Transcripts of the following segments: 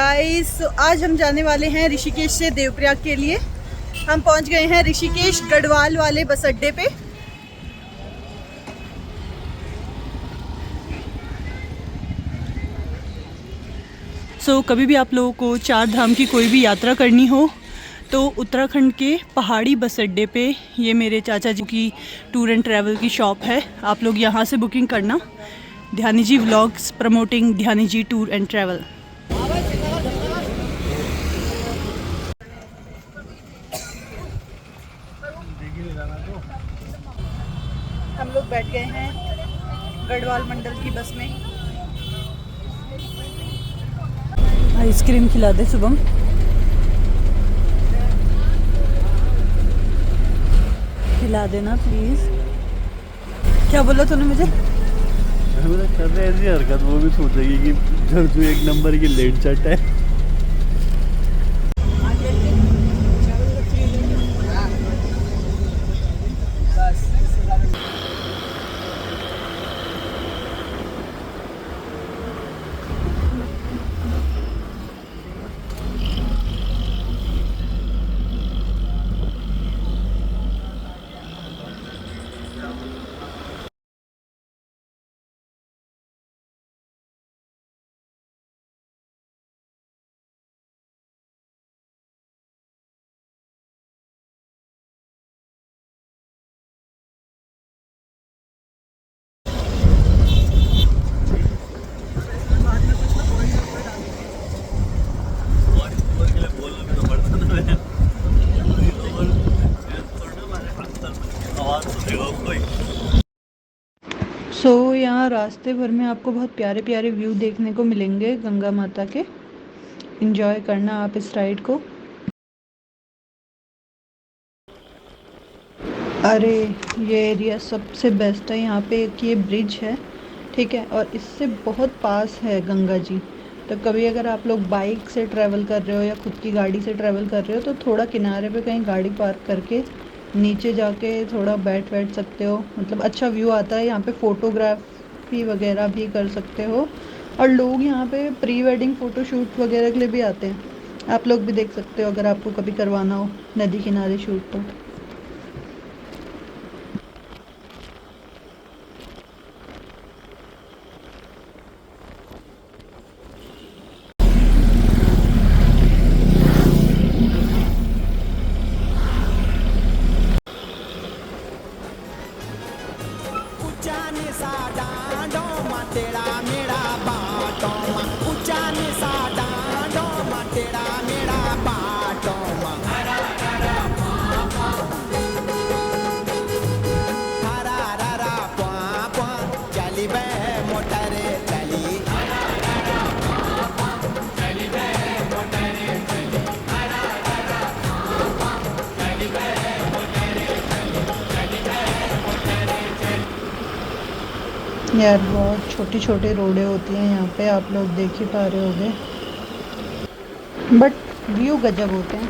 Guys आज हम जाने वाले हैं ऋषिकेश से देवप्रयाग के लिए। हम पहुंच गए हैं ऋषिकेश गढ़वाल वाले बस अड्डे पे। कभी भी आप लोगों को चार धाम की कोई भी यात्रा करनी हो तो उत्तराखंड के पहाड़ी बस अड्डे पे ये मेरे चाचा जी की टूर एंड ट्रैवल की शॉप है। आप लोग यहाँ से बुकिंग करना। Dhyani ji vlogs promoting Dhyani ji tour and travel. हम लोग बैठ गए हैं गढ़वाल मंडल की बस में। आइसक्रीम खिला दे शुभम। खिला देना प्लीज। क्या बोला तूने मुझे? कर रहे ऐसी हरकत वो भी सोचेगी कि जो एक नंबर की लेट चट है। यहाँ रास्ते भर में आपको बहुत प्यारे प्यारे व्यू देखने को मिलेंगे गंगा माता के। एंजॉय करना आप इस राइड को। अरे ये एरिया सबसे बेस्ट है। यहाँ पे एक ये ब्रिज है, ठीक है, और इससे बहुत पास है गंगा जी। तो कभी अगर आप लोग बाइक से ट्रैवल कर रहे हो या खुद की गाड़ी से ट्रैवल कर रहे हो तो थोड़ा किनारे पे कहीं गाड़ी पार्क करके नीचे जाके थोड़ा बैठ सकते हो। मतलब अच्छा व्यू आता है। यहाँ पे फ़ोटोग्राफी वगैरह भी कर सकते हो और लोग यहाँ पे प्री वेडिंग फ़ोटोशूट वगैरह के लिए भी आते हैं। आप लोग भी देख सकते हो अगर आपको कभी करवाना हो नदी किनारे शूट तो। यार बहुत छोटी छोटी रोडें होती हैं यहाँ पे, आप लोग देख ही पा रहे होंगे, बट व्यू गजब होते हैं।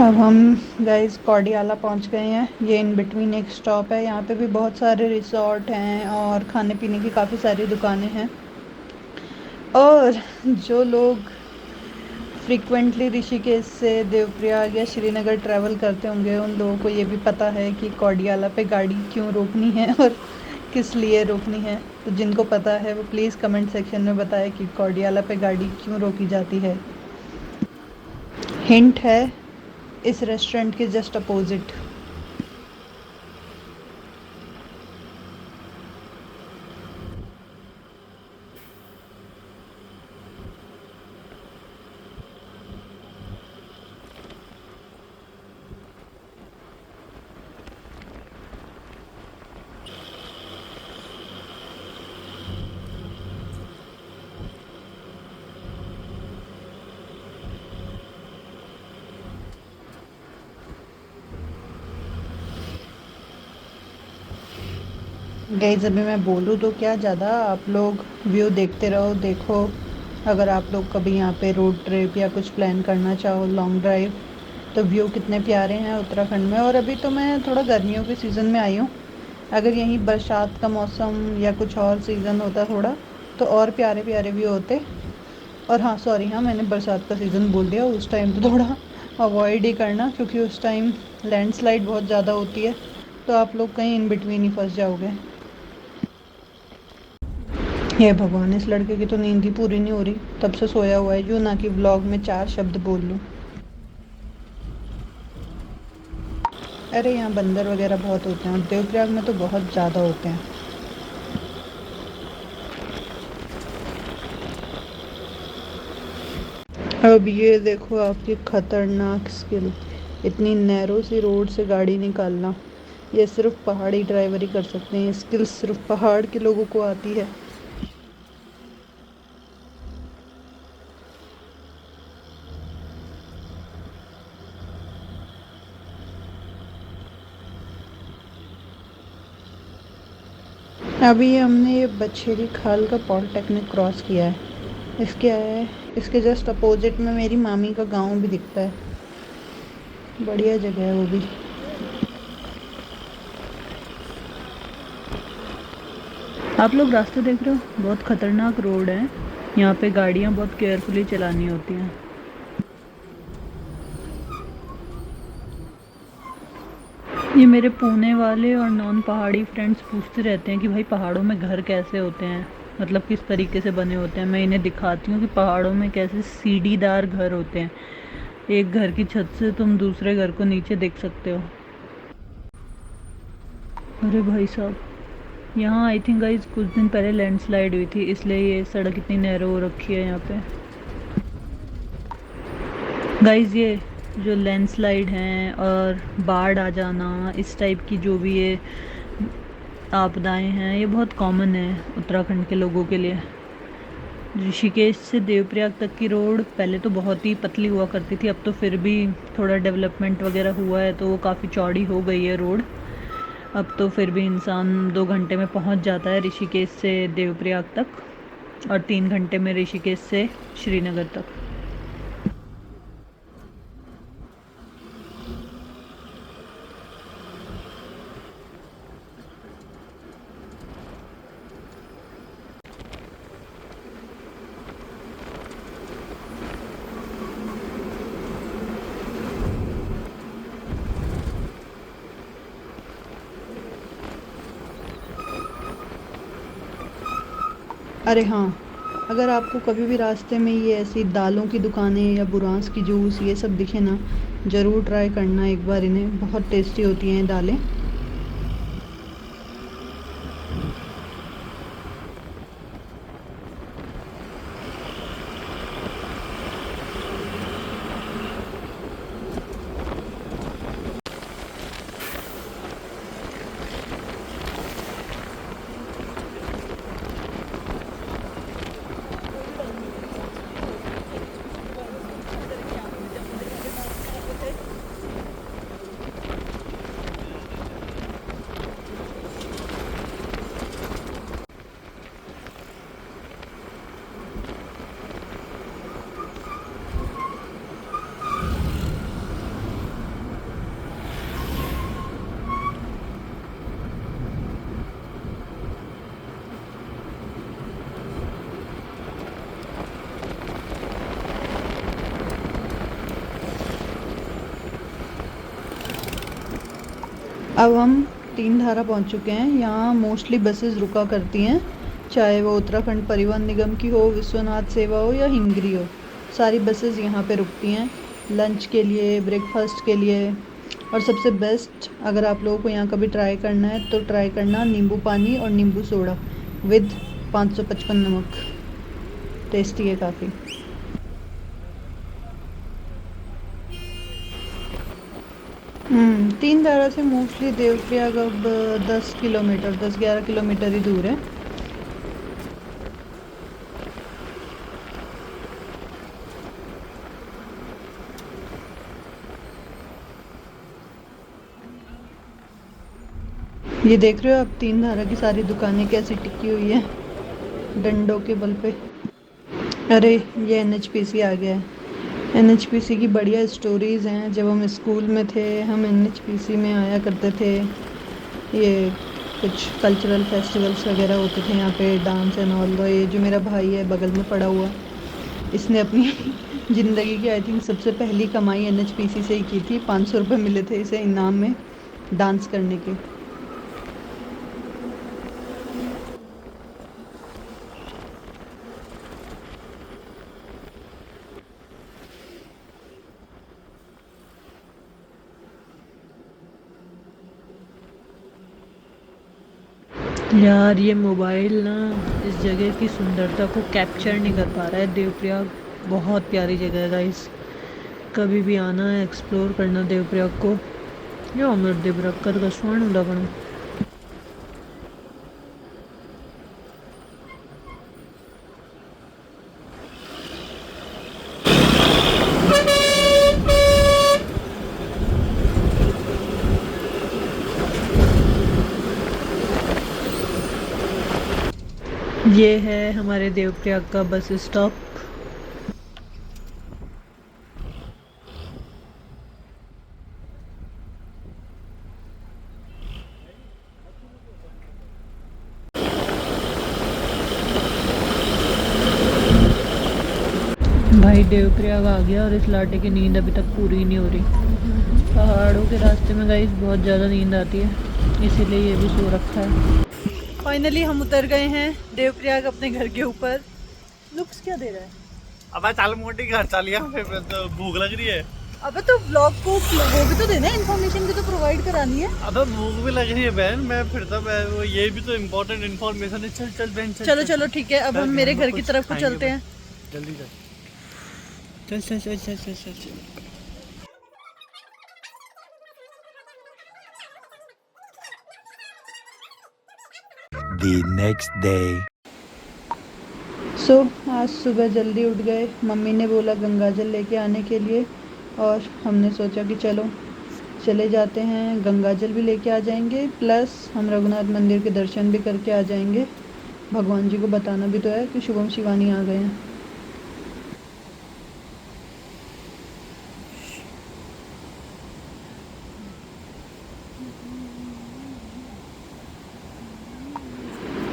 अब हम गाइस कौडियाला पहुँच गए हैं। ये इन बिटवीन एक स्टॉप है। यहाँ पे भी बहुत सारे रिसोर्ट हैं और खाने पीने की काफ़ी सारी दुकानें हैं। और जो लोग फ्रीक्वेंटली ऋषिकेश से देवप्रयाग या श्रीनगर ट्रैवल करते होंगे उन लोगों को ये भी पता है कि कौडियाला पे गाड़ी क्यों रोकनी है और किस लिए रोकनी है। तो जिनको पता है वो प्लीज़ कमेंट सेक्शन में बताएं कि कौडियाला पे गाड़ी क्यों रोकी जाती है। हिंट है इस रेस्टोरेंट के जस्ट अपोजिट। गाइस अभी मैं बोलूँ तो क्या ज़्यादा, आप लोग व्यू देखते रहो। देखो अगर आप लोग कभी यहाँ पे रोड ट्रिप या कुछ प्लान करना चाहो लॉन्ग ड्राइव तो व्यू कितने प्यारे हैं उत्तराखंड में। और अभी तो मैं थोड़ा गर्मियों के सीज़न में आई हूँ। अगर यहीं बरसात का मौसम या कुछ और सीज़न होता थोड़ा तो और प्यारे प्यारे भी होते। और हाँ सॉरी, हाँ मैंने बरसात का सीज़न बोल दिया, उस टाइम तो थोड़ा अवॉइड ही करना, क्योंकि उस टाइम लैंडस्लाइड बहुत ज़्यादा होती है, तो आप लोग कहीं इन बिटवीन ही फंस जाओगे। हे भगवान, इस लड़के की तो नींद ही पूरी नहीं हो रही, तब से सोया हुआ है जो ना कि व्लॉग में 4 शब्द बोल लूँ। अरे यहाँ बंदर वगैरह बहुत होते हैं, और देवप्रयाग में तो बहुत ज़्यादा होते हैं। अब ये देखो आपकी खतरनाक स्किल, इतनी नैरो सी रोड से गाड़ी निकालना, ये सिर्फ पहाड़ी ड्राइवर ही कर सकते हैं, ये स्किल सिर्फ पहाड़ के लोगों को आती है। अभी हमने ये बछेरी खाल का पॉलिटेक्निक क्रॉस किया है। इसके जस्ट अपोजिट में मेरी मामी का गांव भी दिखता है। बढ़िया जगह है वो भी। आप लोग रास्ते देख रहे हो, बहुत खतरनाक रोड है, यहाँ पे गाड़ियाँ बहुत केयरफुली चलानी होती हैं। ये मेरे पुणे वाले और नॉन पहाड़ी फ्रेंड्स पूछते रहते हैं कि भाई पहाड़ों में घर कैसे होते हैं, मतलब किस तरीके से बने होते हैं। मैं इन्हें दिखाती हूँ कि पहाड़ों में कैसे सीढ़ीदार घर होते हैं, एक घर की छत से तुम दूसरे घर को नीचे देख सकते हो। अरे भाई साहब, यहाँ आई थिंक गाइज कुछ दिन पहले लैंडस्लाइड हुई थी, इसलिए ये सड़क इतनी नैरो हो रखी है यहाँ पे। गाइज ये जो लैंडस्लाइड हैं और बाढ़ आ जाना, इस टाइप की जो भी ये आपदाएं हैं, ये बहुत कॉमन है उत्तराखंड के लोगों के लिए। ऋषिकेश से देवप्रयाग तक की रोड पहले तो बहुत ही पतली हुआ करती थी, अब तो फिर भी थोड़ा डेवलपमेंट वगैरह हुआ है तो वो काफ़ी चौड़ी हो गई है रोड। अब तो फिर भी इंसान 2 घंटे में पहुंच जाता है ऋषिकेश से देवप्रयाग तक, और 3 घंटे में ऋषिकेश से श्रीनगर तक। अरे हाँ, अगर आपको कभी भी रास्ते में ये ऐसी दालों की दुकानें या बुरांस की जूस ये सब दिखे ना, ज़रूर ट्राई करना एक बार इन्हें, बहुत टेस्टी होती हैं ये दालें। अब हम 3 धारा पहुंच चुके हैं। यहाँ मोस्टली बसेस रुका करती हैं, चाहे वो उत्तराखंड परिवहन निगम की हो, विश्वनाथ सेवा हो या हिंगरी हो, सारी बसेस यहाँ पे रुकती हैं लंच के लिए, ब्रेकफास्ट के लिए। और सबसे बेस्ट, अगर आप लोगों को यहाँ कभी ट्राई करना है तो ट्राई करना नींबू पानी और नींबू सोडा विद 555 नमक, टेस्टी है काफ़ी। 3 धारा से मोस्टली देवप्रयाग अब 10 किलोमीटर, 10-11 किलोमीटर ही दूर है। ये देख रहे हो आप 3 धारा की सारी दुकानें कैसी टिकी हुई है डंडों के बल पे। अरे ये NHPC आ गया है। NHPC की बढ़िया स्टोरीज़ हैं, जब हम स्कूल में थे हम NHPC में आया करते थे। ये कुछ कल्चरल फेस्टिवल्स वगैरह होते थे यहाँ पे, डांस एंड ऑल। ये जो मेरा भाई है बगल में पड़ा हुआ, इसने अपनी ज़िंदगी की आई थिंक सबसे पहली कमाई NHPC से ही की थी। 500 रुपये मिले थे इसे इनाम में डांस करने के। यार ये मोबाइल ना इस जगह की सुंदरता को कैप्चर नहीं कर पा रहा है। देवप्रयाग बहुत प्यारी जगह है गाइस, कभी भी आना है, एक्सप्लोर करना देवप्रयाग को। या अमर देवप्रयाग का कसवाण उड़ा बना। ये है हमारे देवप्रयाग का बस स्टॉप। भाई देवप्रयाग आ गया और इस लाटे की नींद अभी तक पूरी नहीं हो रही। पहाड़ों के रास्ते में गाइस बहुत ज़्यादा नींद आती है, इसीलिए ये भी सो रखा है। फाइनली हम उतर गए हैं देवप्रयाग अपने घर के ऊपर। लुक्स क्या दे रहा है? अब चाल मोटी घर चालिया तो भूख लग रही है। अबे तो ब्लॉग को वो भी तो देना है, इन्फॉर्मेशन भी तो प्रोवाइड करानी है। अबे भूख भी लग रही है बहन, मैं फिर तो वो ये भी तो इम्पोर्टेंट इन्फॉर्मेशन है। चल चल बहन चल। चलो चलो ठीक है, अब हम मेरे घर की तरफ को चलते हैं। जल्दी चल चल चल चल चल चल चल चल। The next day. आज सुबह जल्दी उठ गए। मम्मी ने बोला गंगा जल लेके आने के लिए, और हमने सोचा कि चलो चले जाते हैं, गंगा जल भी लेके आ जाएंगे, प्लस हम रघुनाथ मंदिर के दर्शन भी करके आ जाएंगे। भगवान जी को बताना भी तो है कि शुभम शिवानी आ गए हैं।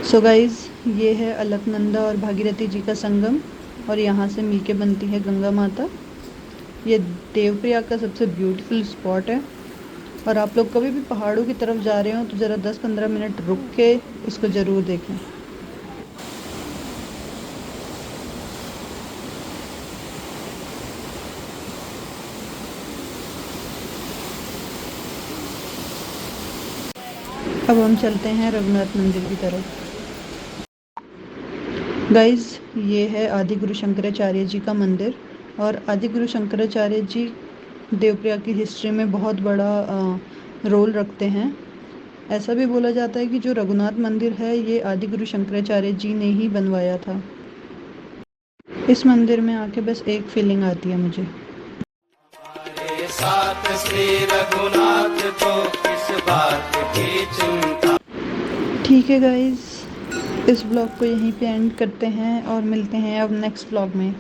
सो गाइज़, ये है अलकनंदा और भागीरथी जी का संगम, और यहाँ से मिलके बनती है गंगा माता। ये देवप्रयाग का सबसे ब्यूटीफुल स्पॉट है, और आप लोग कभी भी पहाड़ों की तरफ जा रहे हो तो ज़रा 10-15 मिनट रुक के इसको ज़रूर देखें। अब हम चलते हैं रघुनाथ मंदिर की तरफ। गाइज़, ये है आदि गुरु शंकराचार्य जी का मंदिर, और आदि गुरु शंकराचार्य जी देवप्रयाग की हिस्ट्री में बहुत बड़ा रोल रखते हैं। ऐसा भी बोला जाता है कि जो रघुनाथ मंदिर है ये आदि गुरु शंकराचार्य जी ने ही बनवाया था। इस मंदिर में आके बस एक फीलिंग आती है मुझे। साथ श्री रघुनाथ को किस बात की चिंता। ठीक है गाइज, इस ब्लॉग को यहीं पे एंड करते हैं और मिलते हैं अब नेक्स्ट ब्लॉग में।